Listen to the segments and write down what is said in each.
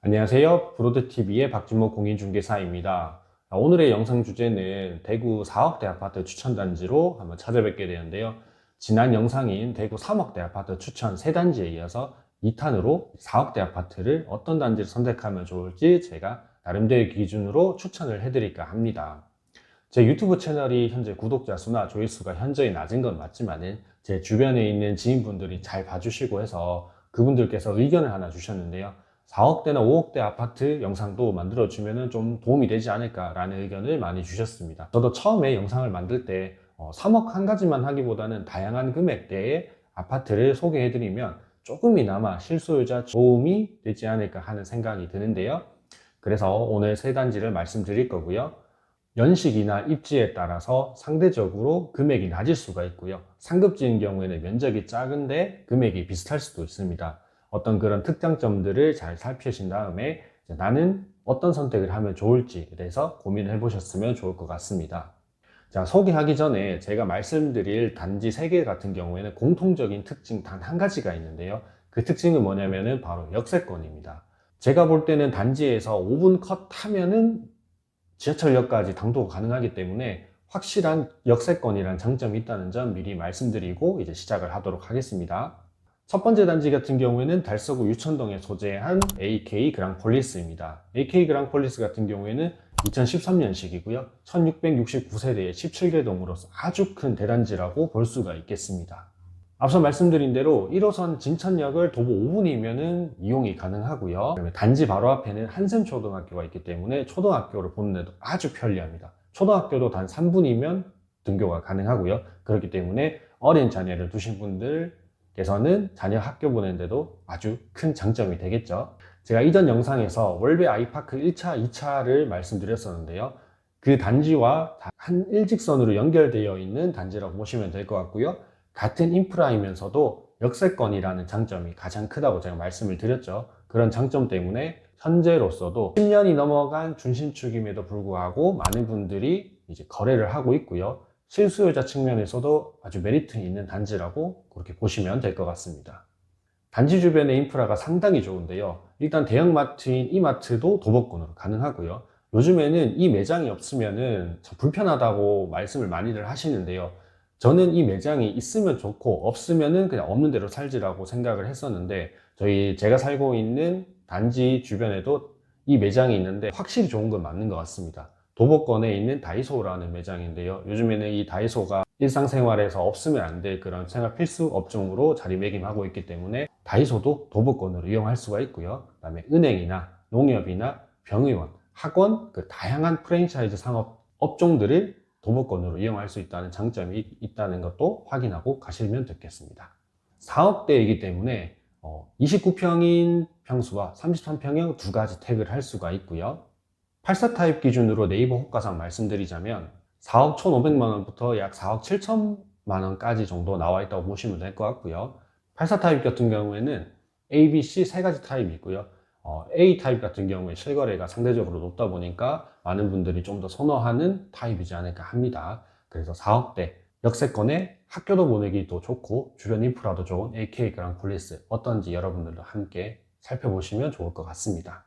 안녕하세요. 브로드TV의 박진모 공인중개사입니다. 오늘의 영상 주제는 대구 4억대 아파트 추천단지로 한번 찾아뵙게 되는데요. 지난 영상인 대구 3억대 아파트 추천 3단지에 이어서 2탄으로 4억대 아파트를 어떤 단지를 선택하면 좋을지 제가 나름대로 기준으로 추천을 해드릴까 합니다. 제 유튜브 채널이 현재 구독자 수나 조회수가 현저히 낮은 건 맞지만은 제 주변에 있는 지인분들이 잘 봐주시고 해서 그분들께서 의견을 하나 주셨는데요. 4억대나 5억대 아파트 영상도 만들어주면 좀 도움이 되지 않을까라는 의견을 많이 주셨습니다. 저도 처음에 영상을 만들 때 3억 한 가지만 하기보다는 다양한 금액대의 아파트를 소개해드리면 조금이나마 실소유자 도움이 되지 않을까 하는 생각이 드는데요. 그래서 오늘 세 단지를 말씀드릴 거고요. 연식이나 입지에 따라서 상대적으로 금액이 낮을 수가 있고요. 상급지인 경우에는 면적이 작은데 금액이 비슷할 수도 있습니다. 어떤 그런 특장점들을 잘 살피신 다음에 나는 어떤 선택을 하면 좋을지에 대해서 고민을 해보셨으면 좋을 것 같습니다. 자, 소개하기 전에 제가 말씀드릴 단지 3개 같은 경우에는 공통적인 특징 단 한 가지가 있는데요. 그 특징은 뭐냐면은 바로 역세권입니다. 제가 볼 때는 단지에서 5분 컷 하면은 지하철역까지 당도가 가능하기 때문에 확실한 역세권이라는 장점이 있다는 점 미리 말씀드리고 이제 시작을 하도록 하겠습니다. 첫 번째 단지 같은 경우에는 달서구 유천동에 소재한 AK 그랑폴리스입니다. AK 그랑폴리스 같은 경우에는 2013년식이고요. 1669세대의 17개 동으로서 아주 큰 대단지라고 볼 수가 있겠습니다. 앞서 말씀드린 대로 1호선 진천역을 도보 5분이면 이용이 가능하고요. 단지 바로 앞에는 한샘초등학교가 있기 때문에 초등학교를 보는 데도 아주 편리합니다. 초등학교도 단 3분이면 등교가 가능하고요. 그렇기 때문에 어린 자녀를 두신 분들께서는 자녀 학교 보내는 데도 아주 큰 장점이 되겠죠. 제가 이전 영상에서 월배 아이파크 1차, 2차를 말씀드렸었는데요. 그 단지와 한 일직선으로 연결되어 있는 단지라고 보시면 될 것 같고요. 같은 인프라이면서도 역세권이라는 장점이 가장 크다고 제가 말씀을 드렸죠. 그런 장점 때문에 현재로서도 10년이 넘어간 준신축임에도 불구하고 많은 분들이 이제 거래를 하고 있고요. 실수요자 측면에서도 아주 메리트 있는 단지라고 그렇게 보시면 될 것 같습니다. 단지 주변의 인프라가 상당히 좋은데요. 일단 대형마트인 이마트도 도보권으로 가능하고요. 요즘에는 이 매장이 없으면은 참 불편하다고 말씀을 많이들 하시는데요. 저는 이 매장이 있으면 좋고 없으면은 그냥 없는 대로 살지라고 생각을 했었는데 제가 살고 있는 단지 주변에도 이 매장이 있는데 확실히 좋은 건 맞는 것 같습니다. 도보권에 있는 다이소라는 매장인데요. 요즘에는 이 다이소가 일상생활에서 없으면 안 될 그런 생활 필수 업종으로 자리매김하고 있기 때문에 다이소도 도보권으로 이용할 수가 있고요. 그다음에 은행이나 농협이나 병의원, 학원, 그 다양한 프랜차이즈 상업 업종들을 도보권으로 이용할 수 있다는 장점이 있다는 것도 확인하고 가시면 되겠습니다. 4억대이기 때문에 29평인 평수와 33평형 두 가지 택을 할 수가 있고요. 84 타입 기준으로 네이버 호가상 말씀드리자면 4억 1,500만 원부터 약 4억 7천만 원까지 정도 나와 있다고 보시면 될 것 같고요. 84 타입 같은 경우에는 A, B, C 세 가지 타입이 있고요. A 타입 같은 경우에 실거래가 상대적으로 높다 보니까 많은 분들이 좀 더 선호하는 타입이지 않을까 합니다. 그래서 4억대 역세권에 학교도 보내기도 좋고 주변 인프라도 좋은 AK 그랑폴리스 어떤지 여러분들도 함께 살펴보시면 좋을 것 같습니다.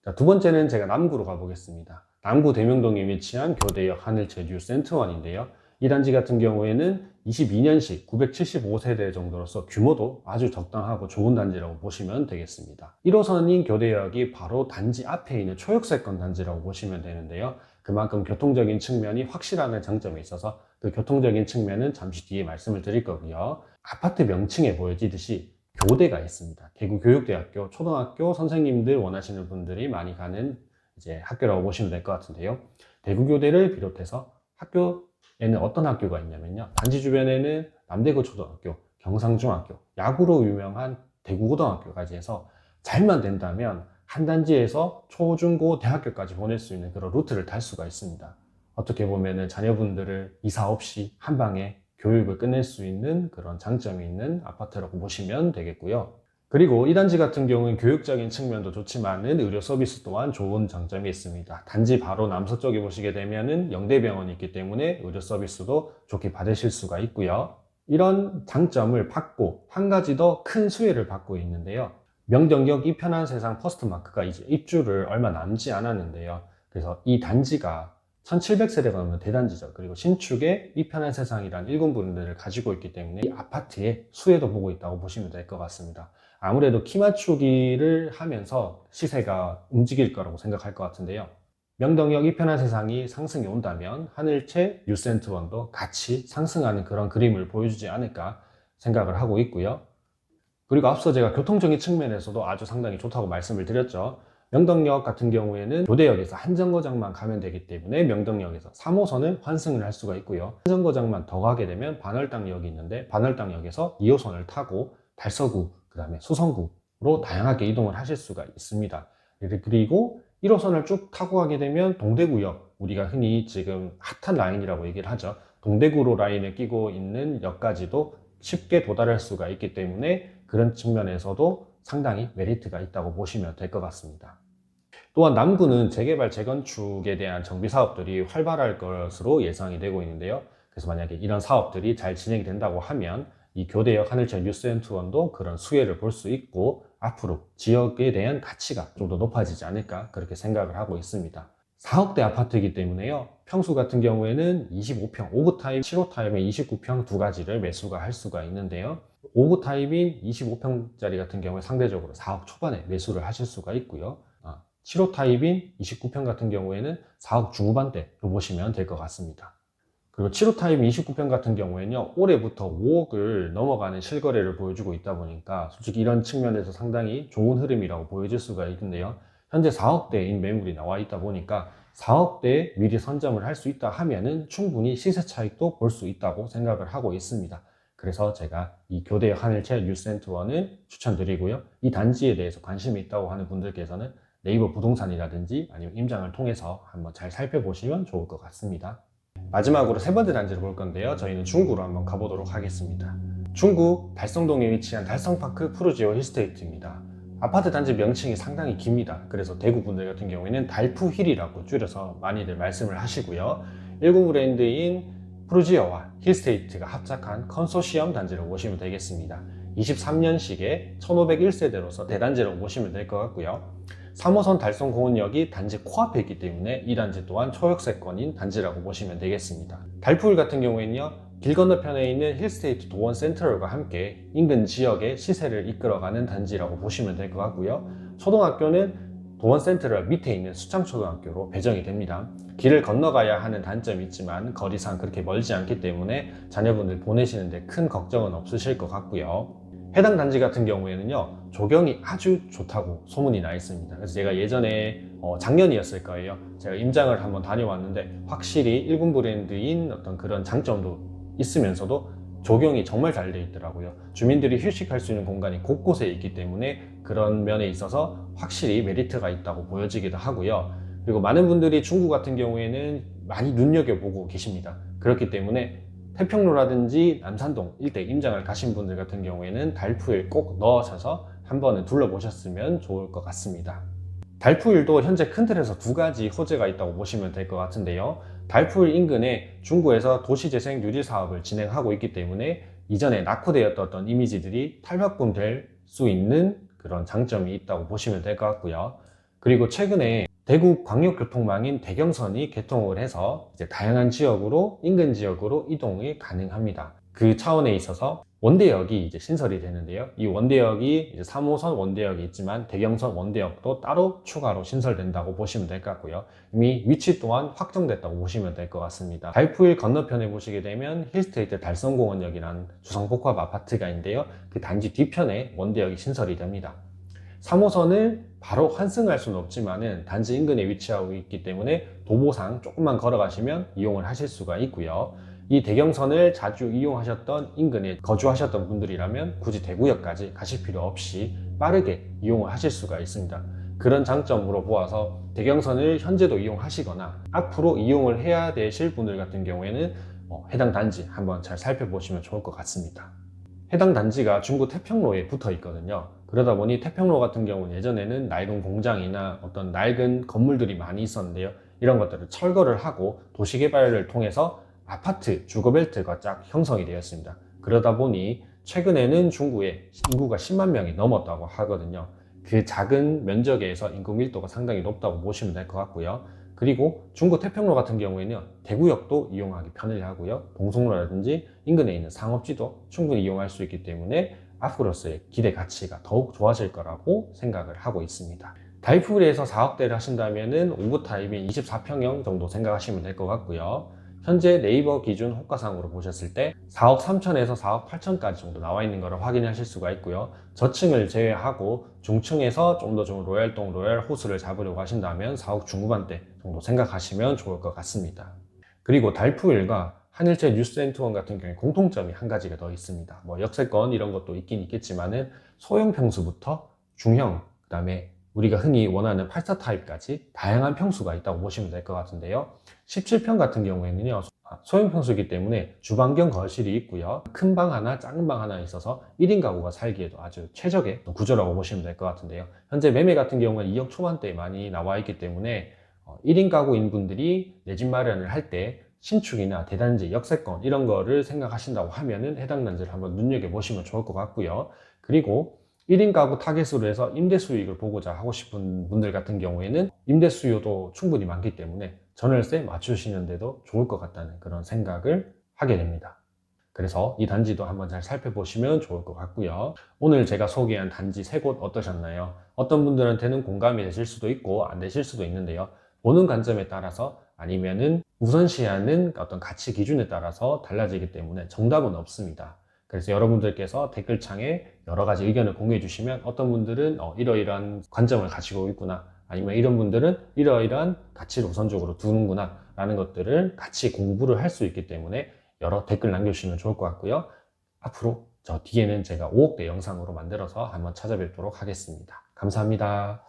자, 두 번째는 제가 남구로 가보겠습니다. 남구 대명동에 위치한 교대역 하늘제주 센트원인데요. 이 단지 같은 경우에는 22년식 975세대 정도로서 규모도 아주 적당하고 좋은 단지라고 보시면 되겠습니다. 1호선인 교대역이 바로 단지 앞에 있는 초역세권 단지라고 보시면 되는데요. 그만큼 교통적인 측면이 확실하는 장점이 있어서 그 교통적인 측면은 잠시 뒤에 말씀을 드릴 거고요. 아파트 명칭에 보여지듯이 교대가 있습니다. 대구교육대학교 초등학교 선생님들 원하시는 분들이 많이 가는 이제 학교라고 보시면 될 것 같은데요. 대구교대를 비롯해서 학교에는 어떤 학교가 있냐면요. 단지 주변에는 남대구 초등학교, 경상중학교, 야구로 유명한 대구고등학교까지 해서 잘만 된다면 한 단지에서 초, 중, 고, 대학교까지 보낼 수 있는 그런 루트를 탈 수가 있습니다. 어떻게 보면은 자녀분들을 이사 없이 한 방에 교육을 끝낼 수 있는 그런 장점이 있는 아파트라고 보시면 되겠고요. 그리고 이 단지 같은 경우는 교육적인 측면도 좋지만은 의료 서비스 또한 좋은 장점이 있습니다. 단지 바로 남서쪽에 보시게 되면은 영대병원이 있기 때문에 의료 서비스도 좋게 받으실 수가 있고요. 이런 장점을 받고 한 가지 더 큰 수혜를 받고 있는데요. 명동역 이편한 세상 퍼스트마크가 이제 입주를 얼마 남지 않았는데요. 그래서 이 단지가 1700세대가 넘는 대단지죠. 그리고 신축의 이편한 세상이란 1군 브랜드를 가지고 있기 때문에 이 아파트의 수혜도 보고 있다고 보시면 될 것 같습니다. 아무래도 키 맞추기를 하면서 시세가 움직일 거라고 생각할 것 같은데요. 명동역 이편한 세상이 상승이 온다면 하늘채 뉴센트원도 같이 상승하는 그런 그림을 보여주지 않을까 생각을 하고 있고요. 그리고 앞서 제가 교통적인 측면에서도 아주 상당히 좋다고 말씀을 드렸죠. 명동역 같은 경우에는 교대역에서 한 정거장만 가면 되기 때문에 명동역에서 3호선을 환승을 할 수가 있고요. 한 정거장만 더 가게 되면 반월당역이 있는데 반월당역에서 2호선을 타고 달서구, 그 다음에 수성구로 다양하게 이동을 하실 수가 있습니다. 그리고 1호선을 쭉 타고 가게 되면 동대구역, 우리가 흔히 지금 핫한 라인이라고 얘기를 하죠. 동대구로 라인을 끼고 있는 역까지도 쉽게 도달할 수가 있기 때문에 그런 측면에서도 상당히 메리트가 있다고 보시면 될 것 같습니다. 또한 남구는 재개발, 재건축에 대한 정비 사업들이 활발할 것으로 예상이 되고 있는데요. 그래서 만약에 이런 사업들이 잘 진행이 된다고 하면 이 교대역 하늘채 뉴센트원도 그런 수혜를 볼 수 있고 앞으로 지역에 대한 가치가 좀 더 높아지지 않을까 그렇게 생각을 하고 있습니다. 4억대 아파트이기 때문에요. 평수 같은 경우에는 25평, 5구 타입, 7호 타입의 29평 두 가지를 매수가 할 수가 있는데요. 5구 타입인 25평짜리 같은 경우에 상대적으로 4억 초반에 매수를 하실 수가 있고요. 7호 타입인 29평 같은 경우에는 4억 중후반대로 보시면 될 것 같습니다. 그리고 7호 타입 29평 같은 경우에는요, 올해부터 5억을 넘어가는 실거래를 보여주고 있다 보니까 솔직히 이런 측면에서 상당히 좋은 흐름이라고 보여질 수가 있는데요. 현재 4억대인 매물이 나와 있다 보니까 4억대에 미리 선점을 할 수 있다 하면은 충분히 시세 차익도 볼 수 있다고 생각을 하고 있습니다. 그래서 제가 이 교대역 하늘채 뉴센트원을 추천드리고요. 이 단지에 대해서 관심이 있다고 하는 분들께서는 네이버 부동산이라든지 아니면 임장을 통해서 한번 잘 살펴보시면 좋을 것 같습니다. 마지막으로 세 번째 단지를 볼 건데요. 저희는 중구로 한번 가보도록 하겠습니다. 중구 달성동에 위치한 달성파크 푸르지오 힐스테이트입니다. 아파트 단지 명칭이 상당히 깁니다. 그래서 대구 분들 같은 경우에는 달푸힐이라고 줄여서 많이들 말씀을 하시고요. 1군 브랜드인 푸르지오와 힐스테이트가 합작한 컨소시엄 단지라고 보시면 되겠습니다. 23년식의 1501세대로서 대단지라고 보시면 될 것 같고요. 3호선 달성공원역이 단지 코앞에 있기 때문에 이 단지 또한 초역세권인 단지라고 보시면 되겠습니다. 달푸힐 같은 경우에는요, 길 건너편에 있는 힐스테이트 도원 센트럴과 함께 인근 지역의 시세를 이끌어가는 단지라고 보시면 될 것 같고요. 초등학교는 도원 센트럴 밑에 있는 수창초등학교로 배정이 됩니다. 길을 건너가야 하는 단점이 있지만 거리상 그렇게 멀지 않기 때문에 자녀분들 보내시는데 큰 걱정은 없으실 것 같고요. 해당 단지 같은 경우에는요, 조경이 아주 좋다고 소문이 나 있습니다. 그래서 제가 예전에 작년이었을 거예요. 제가 임장을 한번 다녀왔는데 확실히 1군 브랜드인 어떤 그런 장점도 있으면서도 조경이 정말 잘 돼 있더라고요. 주민들이 휴식할 수 있는 공간이 곳곳에 있기 때문에 그런 면에 있어서 확실히 메리트가 있다고 보여지기도 하고요. 그리고 많은 분들이 중구 같은 경우에는 많이 눈여겨보고 계십니다. 그렇기 때문에 태평로라든지 남산동 일대 임장을 가신 분들 같은 경우에는 달푸힐 꼭 넣으셔서 한 번은 둘러보셨으면 좋을 것 같습니다. 달푸힐도 현재 큰 틀에서 두 가지 호재가 있다고 보시면 될 것 같은데요. 달푸힐 인근에 중구에서 도시재생 유지 사업을 진행하고 있기 때문에 이전에 낙후되었던 어떤 이미지들이 탈바꿈될 수 있는 그런 장점이 있다고 보시면 될 것 같고요. 그리고 최근에 대구 광역교통망인 대경선이 개통을 해서 이제 다양한 지역으로, 인근 지역으로 이동이 가능합니다. 그 차원에 있어서 원대역이 이제 신설이 되는데요. 이 원대역이 이제 3호선 원대역이 있지만 대경선 원대역도 따로 추가로 신설된다고 보시면 될 것 같고요. 이미 위치 또한 확정됐다고 보시면 될 것 같습니다. 달푸힐 건너편에 보시게 되면 힐스테이트 달성공원역이라는 주상복합 아파트가 있는데요. 그 단지 뒤편에 원대역이 신설이 됩니다. 3호선을 바로 환승할 수는 없지만은 단지 인근에 위치하고 있기 때문에 도보상 조금만 걸어가시면 이용을 하실 수가 있고요. 이 대경선을 자주 이용하셨던 인근에 거주하셨던 분들이라면 굳이 대구역까지 가실 필요 없이 빠르게 이용을 하실 수가 있습니다. 그런 장점으로 보아서 대경선을 현재도 이용하시거나 앞으로 이용을 해야 되실 분들 같은 경우에는 해당 단지 한번 잘 살펴보시면 좋을 것 같습니다. 해당 단지가 중구 태평로에 붙어 있거든요. 그러다 보니 태평로 같은 경우는 예전에는 낡은 공장이나 어떤 낡은 건물들이 많이 있었는데요. 이런 것들을 철거를 하고 도시개발을 통해서 아파트 주거벨트가 쫙 형성이 되었습니다. 그러다 보니 최근에는 중구에 인구가 10만 명이 넘었다고 하거든요. 그 작은 면적에서 인구 밀도가 상당히 높다고 보시면 될 것 같고요. 그리고 중구 태평로 같은 경우에는 대구역도 이용하기 편리하고요. 봉송로라든지 인근에 있는 상업지도 충분히 이용할 수 있기 때문에 앞으로서의 기대 가치가 더욱 좋아질 거라고 생각을 하고 있습니다. 다이프리에서 4억대를 하신다면 5구 타입인 24평형 정도 생각하시면 될 것 같고요. 현재 네이버 기준 호가상으로 보셨을 때 4억 3천에서 4억 8천까지 정도 나와 있는 것을 확인하실 수가 있고요. 저층을 제외하고 중층에서 좀 더 좋은 로얄동, 로얄 호수를 잡으려고 하신다면 4억 중후반대 정도 생각하시면 좋을 것 같습니다. 그리고 달프일과 한일제 뉴스엔트원 같은 경우에 공통점이 한 가지가 더 있습니다. 뭐 역세권 이런 것도 있긴 있겠지만은 소형 평수부터 중형, 그 다음에 우리가 흔히 원하는 8사 타입까지 다양한 평수가 있다고 보시면 될 것 같은데요. 17평 같은 경우에는요, 소형 평수이기 때문에 주방경 거실이 있고요. 큰 방 하나, 작은 방 하나 있어서 1인 가구가 살기에도 아주 최적의 구조라고 보시면 될 것 같은데요. 현재 매매 같은 경우는 2억 초반대에 많이 나와 있기 때문에 1인 가구인 분들이 내 집 마련을 할 때 신축이나 대단지, 역세권 이런 거를 생각하신다고 하면은 해당 단지를 한번 눈여겨보시면 좋을 것 같고요. 그리고 1인 가구 타겟으로 해서 임대 수익을 보고자 하고 싶은 분들 같은 경우에는 임대 수요도 충분히 많기 때문에 전월세 맞추시는데도 좋을 것 같다는 그런 생각을 하게 됩니다. 그래서 이 단지도 한번 잘 살펴보시면 좋을 것 같고요. 오늘 제가 소개한 단지 3곳 어떠셨나요? 어떤 분들한테는 공감이 되실 수도 있고 안 되실 수도 있는데요. 보는 관점에 따라서 아니면은 우선시하는 어떤 가치 기준에 따라서 달라지기 때문에 정답은 없습니다. 그래서 여러분들께서 댓글창에 여러 가지 의견을 공유해 주시면 어떤 분들은 이러이러한 관점을 가지고 있구나, 아니면 이런 분들은 이러이러한 가치를 우선적으로 두는구나 라는 것들을 같이 공부를 할 수 있기 때문에 여러 댓글 남겨주시면 좋을 것 같고요. 앞으로 저 뒤에는 제가 5억대 영상으로 만들어서 한번 찾아뵙도록 하겠습니다. 감사합니다.